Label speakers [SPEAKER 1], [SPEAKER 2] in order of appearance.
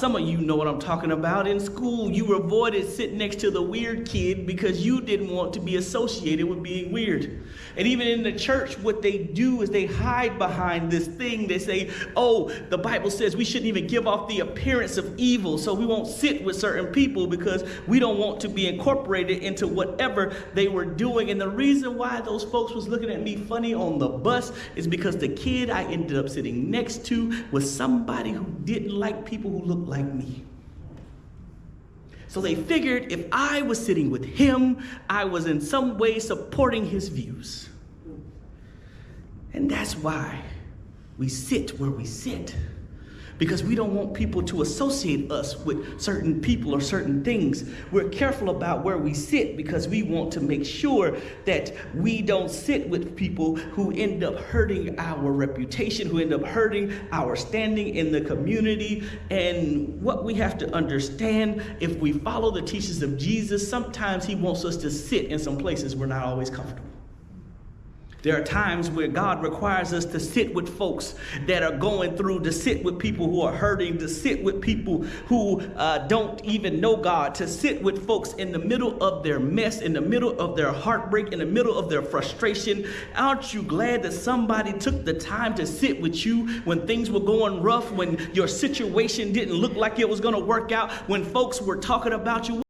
[SPEAKER 1] Some of you know what I'm talking about. In school, you avoided sitting next to the weird kid because you didn't want to be associated with being weird. And even in the church, what they do is they hide behind this thing. They say, oh, the Bible says we shouldn't even give off the appearance of evil, so we won't sit with certain people because we don't want to be incorporated into whatever they were doing. And the reason why those folks was looking at me funny on the bus is because the kid I ended up sitting next to was somebody who didn't like people who looked like me. So they figured if I was sitting with him, I was in some way supporting his views. And that's why we sit where we sit. Because we don't want people to associate us with certain people or certain things. We're careful about where we sit because we want to make sure that we don't sit with people who end up hurting our reputation, who end up hurting our standing in the community. And what we have to understand, if we follow the teachings of Jesus, sometimes he wants us to sit in some places we're not always comfortable. There are times where God requires us to sit with folks that are going through, to sit with people who are hurting, to sit with people who don't even know God, to sit with folks in the middle of their mess, in the middle of their heartbreak, in the middle of their frustration. Aren't you glad that somebody took the time to sit with you when things were going rough, when your situation didn't look like it was going to work out, when folks were talking about you?